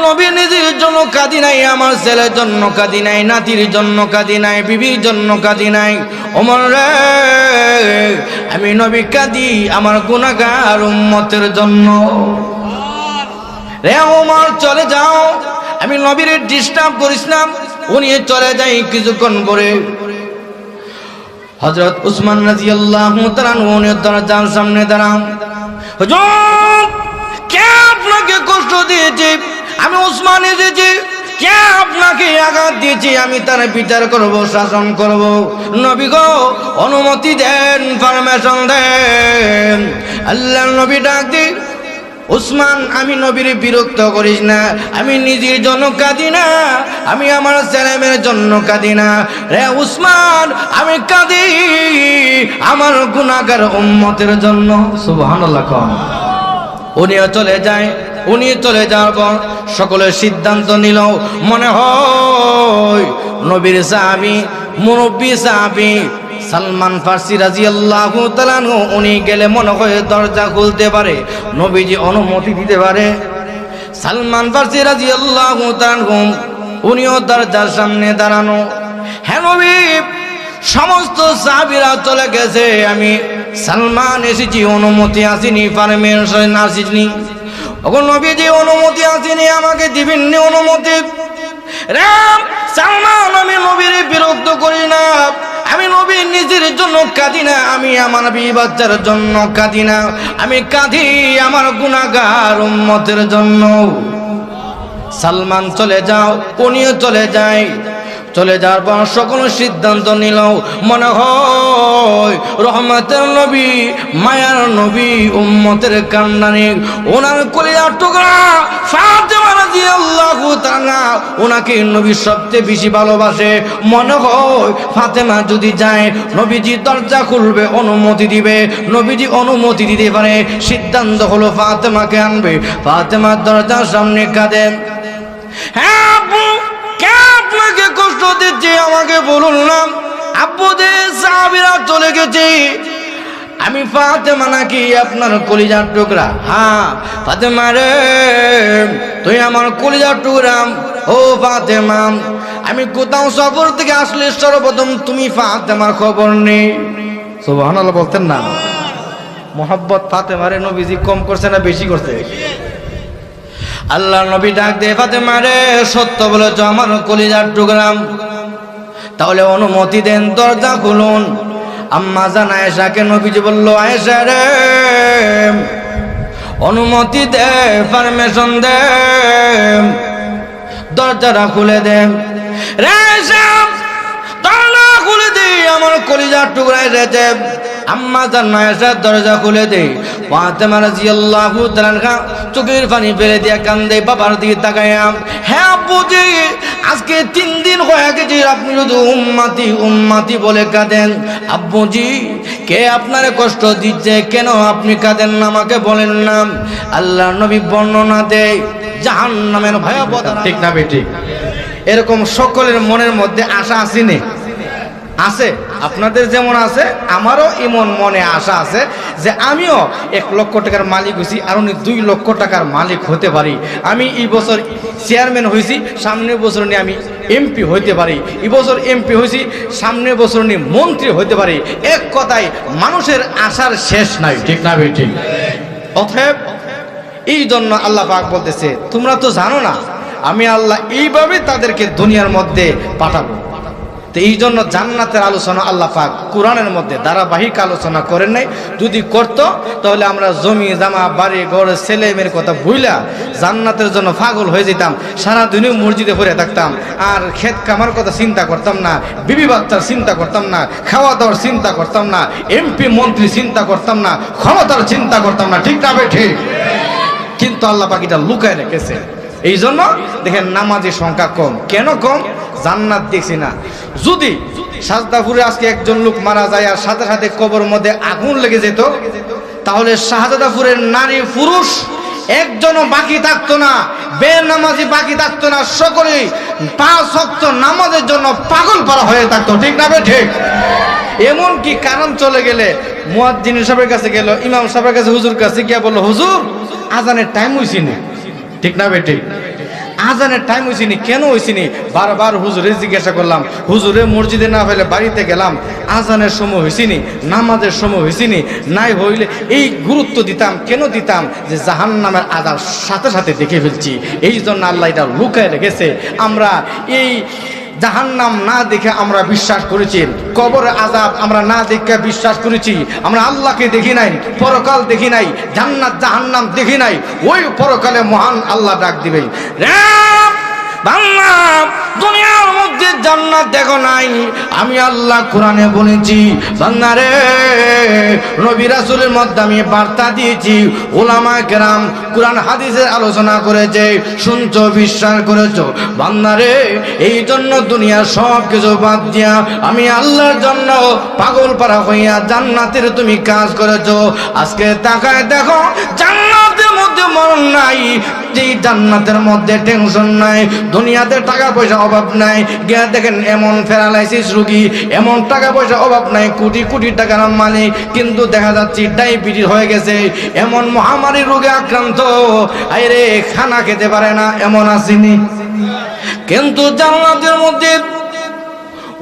নবী নিজের জন্য কাঁদি নাই, আমার ছেলের জন্য কাঁদি নাই, নাতির জন্য কাঁদি নাই, বিবির জন্য কাঁদি নাই। ওমর রে, আমি নবী কাঁদি আমার গুনাহগার উম্মতের জন্য। রে ওমর চলে যাও, আমি নবীর ডিস্টার্ব করিস না। উনি চলে যাই। কিছুক্ষণ পরে হযরত উসমান রাদিয়াল্লাহু তাআলা উনি দরজার সামনে দাঁড়ান। হুজুর, কে আপনাকে কষ্ট দিয়েছে? আমি উসমান এসেছি। কে আপনাকে আঘাত দিয়েছে? আমি তার বিচার করব, শাসন করব। নবী গো, অনুমতি দেন, পারমিশন দেন। আল্লাহর নবী ডাক দি, উসমান, আমি নবীর বিরক্ত করিস না। আমি নিজের জন্য কাঁদি না, আমি আমার ছেলেমেয়ের জন্য কাঁদি না। রে উসমান, আমি কাঁদি আমার গুনাহগার উম্মতের জন্য। সুবহানাল্লাহ। কোন উনিও চলে যায়। উনি চলে যাওয়ার পর সকলের সিদ্ধান্ত নিল, মনে হয় নবীর সাহাবী, মুরব্বী সাহাবী সালমান ফারসি রাদিয়াল্লাহু তাআলা উনি গেলে মনে হয় দরজা খুলতে পারে, নবীজি অনুমতি দিতে পারে। সালমান ফারসি রাদিয়াল্লাহু তাআলা উনিও দরজার সামনে দাঁড়ানো। হ্যাঁ নবী, সমস্ত সাহাবীরা চলে গেছে, আমি সালমান এসেছি, অনুমতি আসেনি, পারমিশন আসেনি। ওগো নবীজি, অনুমতি আসেনি, আমাকে দিবেন না অনুমতি। রাম সালমান, আমি নবীর বিরক্ত করি না, আমি নবীর নিজের জন্য কাঁদি না, আমি আমার বিবি বাচ্চার জন্য কাঁদি না, আমি কাঁদি আমার গুনাহগার উম্মতের জন্য। সালমান চলে যাও, উনিও চলে যায়। চলে যাওয়ার পর সকল সিদ্ধান্ত নিল, মনে হয় রহমতের নবী, মায়ার নবী, উম্মতের কান্নানি, ওনার কলিজার টুকরা ফাতেমা রাদিয়াল্লাহু তাআলা ওনাকে নবী সবচেয়ে বেশি ভালোবাসে। মনে হয় ফাতেমা যদি যায়, নবীজি দরজা খুলবে, অনুমতি দিবে। নবীজি অনুমতি দিতে পারে। সিদ্ধান্ত হলো ফাতেমাকে আনবে। ফাতেমা দরজার সামনে কাঁদেন। হ্যাঁ আব্বু, কে আপনাকে কষ্ট দিচ্ছে আমাকে বলুন না। আব্বু, যে সাহাবীরা চলে গেছে, আমি ফাতেমা নাকি আপনার কলিজার টুকরা? হ্যাঁ ফাতেমা রে, তুই আমার কলিজার টুকরা। ও ফাতেমা, আমি কোথাও সফর থেকে আসলে সর্বপ্রথম তুমি ফাতেমার খবর নেই। সুবহানাল্লাহ বলতেন না? মোহাব্বত ফাতেমারে নবীজি কম করছে না বেশি করছে? আল্লাহ নবী ডাক দে, ফাতেমা রে, সত্য বলেছ, আমার কলিজার টুকরা, তাহলে অনুমতি দেন, দরজা খুলুন। আম্মা জান আয়েশাকে নবীজি বলল, আয়েশা রে, অনুমতি দে, পারমিশন দে, দরজাটা খুলে দে। রে আয়েশা, দরজা খুলে দে, আমার কলিজার টুকরা এসেছে। আম্মা জান আয়েশা দরজা খুলে দে। ফাতেমা রাদিয়াল্লাহু তাআলা চোখের পানি ফেলে দিয়ে কান্দে, বাবার দিকে তাকায়া, হ্যাঁ আব্বুজি, আজকে 3 দিন হয়ে গেছে আপনি শুধু উম্মতি উম্মতি বলে কাঁদেন। আব্বুজি, কে আপনারে কষ্ট দিচ্ছে? কেন আপনি কাঁদেন না? আমাকে বলেন না। আল্লাহর নবী বর্ণনা দেয় জাহান্নামের ভয়াবহতা। ঠিক না বেঠিক? এরকম সকলের মনের মধ্যে আশা আসেনি? আছে। আপনাদের যেমন আছে, আমারও এমন মনে আশা আছে যে আমিও 1 লক্ষ টাকার মালিক হয়েছি, আর উনি 2 লক্ষ টাকার মালিক হতে পারি। আমি এই বছর চেয়ারম্যান হয়েছি, সামনের বছর নিয়ে আমি এমপি হইতে পারি। এই বছর এমপি হয়েছি, সামনের বছর নিয়ে মন্ত্রী হইতে পারি। এক কথায় মানুষের আশার শেষ নাই। ঠিক না ভাই? ঠিক। অতএব এই জন্য আল্লাহ পাক বলতেছে, তোমরা তো জানো না আমি আল্লাহ এইভাবে তাদেরকে দুনিয়ার মধ্যে পাঠাবো। তো এই জন্য জান্নাতের আলোচনা আল্লাহ পাক কোরআনের মধ্যে ধারাবাহিক আলোচনা করেন নাই। যদি করতো তাহলে আমরা জমি জামা বাড়ি ঘর ছেলে মেয়ের কথা ভুইলা জান্নাতের জন্য পাগল হয়ে যেতাম, সারাদিনই মসজিদে পড়ে থাকতাম, আর ক্ষেত কামার কথা চিন্তা করতাম না, বিবি বাচ্চার চিন্তা করতাম না, খাওয়া দাওয়ার চিন্তা করতাম না, এমপি মন্ত্রী চিন্তা করতাম না, ক্ষমতার চিন্তা করতাম না। ঠিক না ভাই? ঠিক। কিন্তু আল্লাহ পাক এটা লুকায় রেখেছে। এই জন্য দেখেন নামাজের সংখ্যা কম। কেন কম? জান্নাত দেখছি না। যদি সাজদাপুরে আজকে একজন লোক মারা যায় আর সাথে সাথে কবর মধ্যে আগুন লেগে যেত, তাহলে শাহজাদাপুরের নারী পুরুষ একজনও বাকি থাকতো না, বেনামাজি বাকি থাকতো না, সকলেই 5 ওয়াক্ত নামাজের জন্য পাগল পারা হয়ে থাকতো। ঠিক না ভাই? ঠিক। এমন কি কারণ চলে গেলে মুয়াজ্জিন সাহেবের কাছে গেল, ইমাম সাহেবের কাছে, হুজুর কাছে গিয়া বলল, হুজুর আজানের টাইম হইছে না। ঠিক না ভাই? ঠিক। আজানের টাইম হয়েছিনি, কেন হয়েছিনি? বারবার হুজুরে জিজ্ঞাসা করলাম, হুজুরে মসজিদে না হইলে বাড়িতে গেলাম, আজানের সময় হয়েছিনি, নামাজের সময় হয়েছিনি, নাই হইলে এই গুরুত্ব দিতাম। কেন দিতাম? যে জাহান্নামের আযাব সাথে সাথে দেখে ফেলছি, এই জন্য আল্লাহ এটা লুকায় রেখেছে। আমরা এই জাহান্নাম না দেখে আমরা বিশ্বাস করেছি, কবরের আযাব আমরা না দেখে বিশ্বাস করেছি। আমরা আল্লাহকে দেখি নাই, পরকাল দেখি নাই, জান্নাত জাহান্নাম দেখি নাই। ওই পরকালে মহান আল্লাহ ডাক দিবে, রে বাংলা দুনিয়ার মধ্যে জান্নাত দেখো নাই, আমি আল্লাহ কোরআনে বলেছি বান্দা রে, নবী রাসূলের মধ্যে আমি বার্তা দিয়েছি, উলামায়ে কেরাম কোরআন হাদিসের আলোচনা করেছে, শুনছো বিশ্বাস করেছো বান্দা রে। এই জন্য দুনিয়ার সব কিছু বাদ দিয়া আমি আল্লাহর জন্য পাগল পারা হইয়া জান্নাতের তুমি কাজ করেছো। আজকে তাকায় দেখো, জান্নাতের মধ্যে মরণ নাই, যেই জান্নাতের মধ্যে টেনশন নাই, দুনিয়াতে টাকা পয়সা অভাব নাই। গিয়া দেখেন এমন প্যারালাইসিস রোগী, এমন টাকা পয়সা অভাব নাই, কোটি কোটি টাকার মালিক, কিন্তু দেখা যাচ্ছে ডায়াবেটিস হয়ে গেছে, এমন মহামারী রোগে আক্রান্ত, আরে খানা খেতে পারে না, এমন আসেনি। কিন্তু জান্নাতের মধ্যে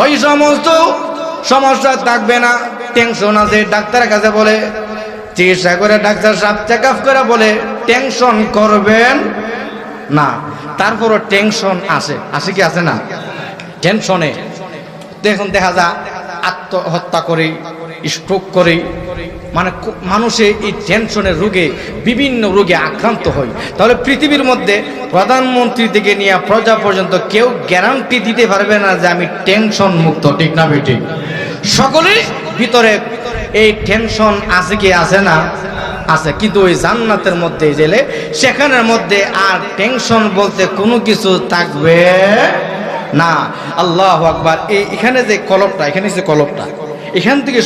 ওই সমস্ত সমস্যা থাকবে না। টেনশন আছে, ডাক্তারের কাছে বলে চিকিৎসা করে, ডাক্তার সাহেব চেক আপ করে বলে টেনশন করবেন না, তারপরও টেনশন আসে কি আসে না? টেনশনে দেখুন দেখা যায় আত্মহত্যা করে, স্ট্রোক করে, মানে মানুষে এই টেনশনের রোগে, বিভিন্ন রোগে আক্রান্ত হয়। তাহলে পৃথিবীর মধ্যে প্রধানমন্ত্রী থেকে নিয়ে প্রজা পর্যন্ত কেউ গ্যারান্টি দিতে পারবে না যে আমি টেনশন মুক্ত, ঠিক না বেটি? সকলেই ভিতরে এই টেনশন আছে কি আছে না? আছে। কিন্তু ওই জান্নাতের মধ্যে গেলে সেখানের মধ্যে আর টেনশন বলতে কোনো কিছু থাকবে না। আল্লাহু আকবার। এখানে যে কলবটা, এখানে যে কলবটা, এখান থেকে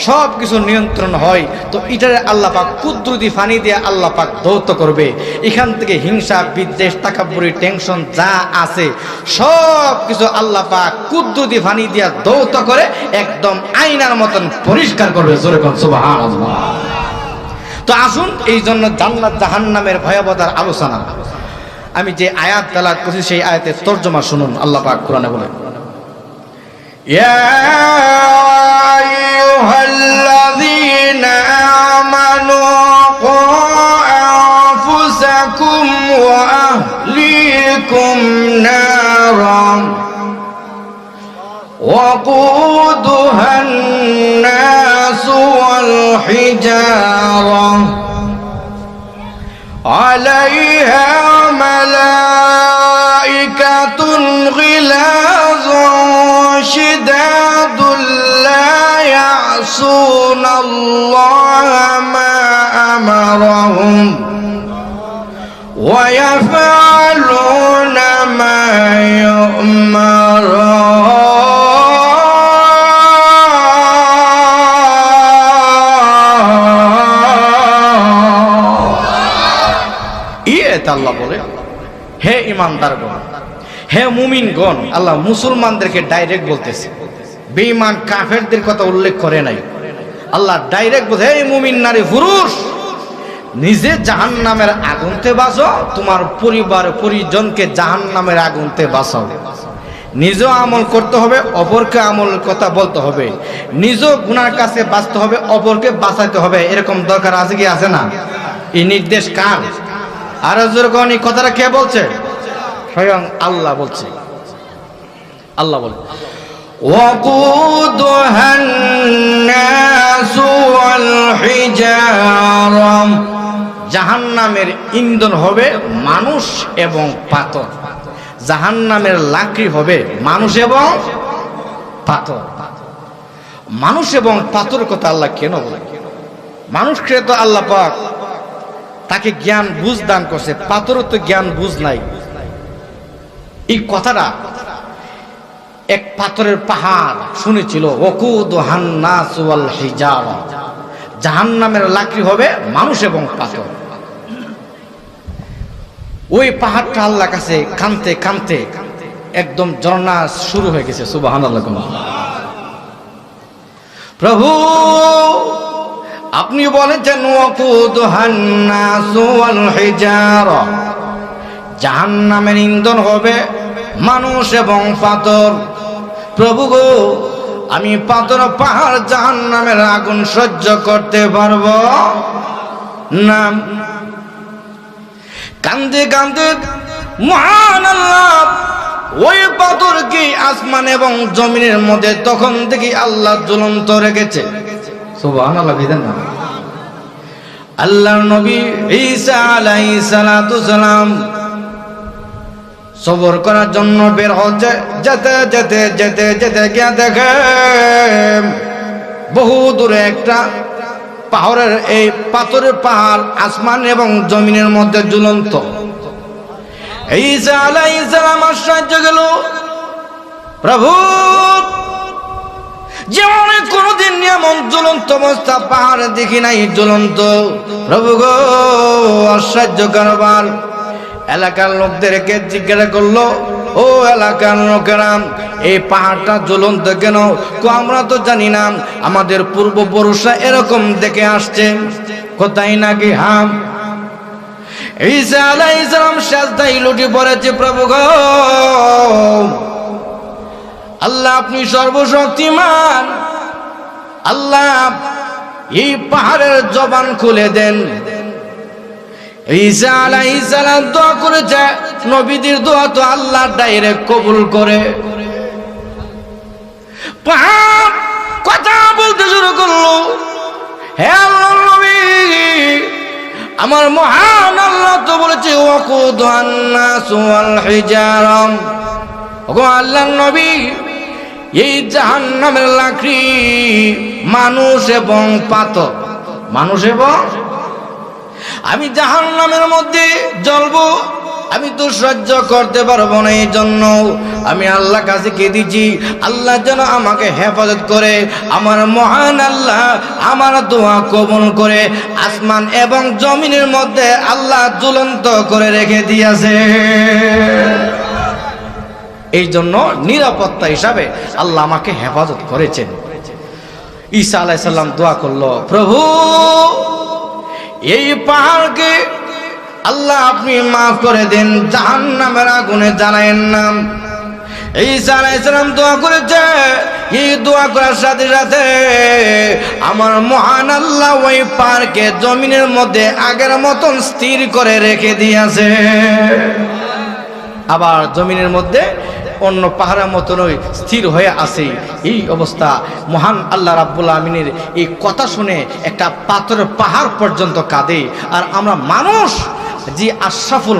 সব কিছু নিয়ন্ত্রণ হয়। তো এটারে আল্লাহ পাক কুদরতি ফানি দিয়ে আল্লাহ পাক দৌত করবে। এখান থেকে হিংসা, বিদ্বেষ, তাকাব্বুরি, টেনশন যা আছে সব কিছু আল্লাহ পাক কুদরতি ফানি দিয়ে দৌত করে একদম আয়নার মতন পরিষ্কার করবে। জোরে কোন সুবহানাল্লাহ। তো আসুন, এই জন্য জান্নাত জাহান্নামের ভয়াবহতার আলোচনা আমি যে আয়াত তেলাওয়াত করছি সেই আয়াতের তরজমা শুনুন। আল্লাহ পাক কোরআনে বলেন, ইয়া আইয়ুহাল্লাযীনা আমানু কু আনফুসাকুম ওয়া আহলিকুম নারান ওয়াকুদুহান নাসু ওয়াল হিজারা আলাইহা মালাইকাতুন গিলাযুন শিদাদুল লা ইয়াসুনাল্লাহা মা আমারাহুম ওয়া ইয়াফআলুনা মা ইউমারুন। আল্লাহ বলে, হে ইমানদারগণ, হে মুমিনগণ। আল্লাহ মুসলমানদেরকে ডাইরেক্ট বলতেছে, বেঈমান কাফেরদের কথা উল্লেখ করে নাই। আল্লাহ ডাইরেক্ট বলছে, হে মুমিন নারী পুরুষ, নিজে জাহান্নামের আগুনতে বাঁচো, তোমার পরিবার পরিজনকে জাহান্নামের আগুনতে বাঁচাও। নিজেও আমল করতে হবে, অপরকে আমল কথা বলতে হবে, নিজেও গুনার কাছে বাঁচতে হবে, অপরকে বাঁচাতে হবে। এরকম দরকার আছে কি আছে না? এই নির্দেশ কার? আর যখন এই কথাটা কে বলছে? স্বয়ং আল্লাহ বলছে। আল্লাহ বলে, ওয়াকুদুহান নাসু ওয়াল হিজারা, জাহান্নামের ইন্ধন হবে মানুষ এবং পাথর। জাহান্নামের লাকড়ি হবে মানুষ এবং পাথর। মানুষ এবং পাথর কথা আল্লাহ কেন বলে? মানুষকে তো আল্লাহ পাক তাকে জ্ঞান বুঝ দান করছে, পাথরও তো জ্ঞান বুঝ নাই। এই কথাটা এক পাথরের পাহাড় শুনেছিল, ওয়াকুদুহান নাসু ওয়াল হিজারা, জাহান্নামের লাকড়ি হবে মানুষ এবং পাথর। ওই পাহাড়টা আল্লাহর কাছে কাঁদতে কাঁদতে একদম ঝর্ণা শুরু হয়ে গেছে। সুবহানাল্লাহ। প্রভু আপনি বলেছেন ওয়াকুদুহান নাসু ওয়াল হিজারা, জাহান্নামের ইন্ধন হবে মানুষ এবং পাথর। প্রভু গো, আমি পাথর পাহাড় জাহান্নামের আগুন সহ্য করতে পারবো না। কান্দে কান্দে মহান আল্লাহ ওই পাথরকে আসমান এবং জমিনের মধ্যে তখন থেকে আল্লাহ ঝুলন্ত রেখেছে। সুবহানাল্লাহ। বিধান না আল্লাহর নবী ঈসা আলাইহিস সালাতু সালাম সবর করার জন্য বের হচ্ছে। যেতে যেতে যেতে যেতে গিয়ে দেখে বহু দূরে একটা পাহাড়ের, এই পাথরের পাহাড় আসমান এবং জমিনের মধ্যে ঝুলন্ত। ঈসা আলাইহিস সালাম আশ্চর্য গেল, প্রভু যেমন কোনদিন এমন ঝুলন্ত অবস্থা পাহাড়ে দেখি নাই ঝুলন্ত। প্রভু গো, আশ্চর্য কারবার। এলাকার লোকদেরকে জিজ্ঞাসা করলো, ও এলাকার লোকেরা, এই পাহাড়টা ঝুলন্ত কেন? আমরা তো জানি না, আমাদের পূর্বপুরুষরা এরকম দেখে আসছে। কোথায় নাকি? হ্যাঁ। ঈসা আলাইহিস সালাম সিজদায় লুটি পড়েছে। প্রভু গো, আল্লাহ আপনি সর্বশক্তিমান, আল্লাহ এই পাহাড়ের জবান খুলে দেন। ঈসা আলাইহিস সালাম দোয়া করেছে, নবীদের দোয়া তো আল্লাহ ডাইরেক্ট কবুল করে। পাহাড় কথা বলতে শুরু করলো, হে আল্লাহর নবী, আমার মহান আল্লাহ তো বলেছে ওয়াকুদুন নাস ওয়াল হিজারা। ওগো আল্লাহর নবী, এই জাহান্নামের লাকড়ি মানুষ এবং পাথর। মানুষ এবং আমি জাহান্নামের মধ্যে জ্বলবো, আমি তো সহ্য করতে পারবো না। এই জন্য আমি আল্লাহ কাছে কেঁদেছি, আল্লাহ যেন আমাকে হেফাজত করে। আমার মহান আল্লাহ আমার দোয়া কবুল করে আসমান এবং জমিনের মধ্যে আল্লাহ ঝুলন্ত করে রেখে দিয়েছে। এই জন্য নিরাপত্তা হিসাবে আল্লাহ আমাকে হেফাজত করেছেন। ঈসা আলাইহিস সালাম দোয়া করলো, প্রভু এই পাহাড়কে আল্লাহ আপনি মাফ করে দেন, জাহান্নামের আগুনে জ্বালায়েন না। ঈসা আলাইহিস সালাম দোয়া করেছে। এই দোয়া করার সাথে সাথে আমার মহান আল্লাহ ওই পাহাড়কে জমিনের মধ্যে আগের মতন স্থির করে রেখে দিয়েছে। আবার জমিনের মধ্যে অন্য পাহাড়ের মতনই স্থির হয়ে আছে। এই অবস্থা মহান আল্লাহ রাব্বুল আমিনের এই কথা শুনে একটা পাথরের পাহাড় পর্যন্ত কাঁদে। আর আমরা মানুষ যে আশরাফুল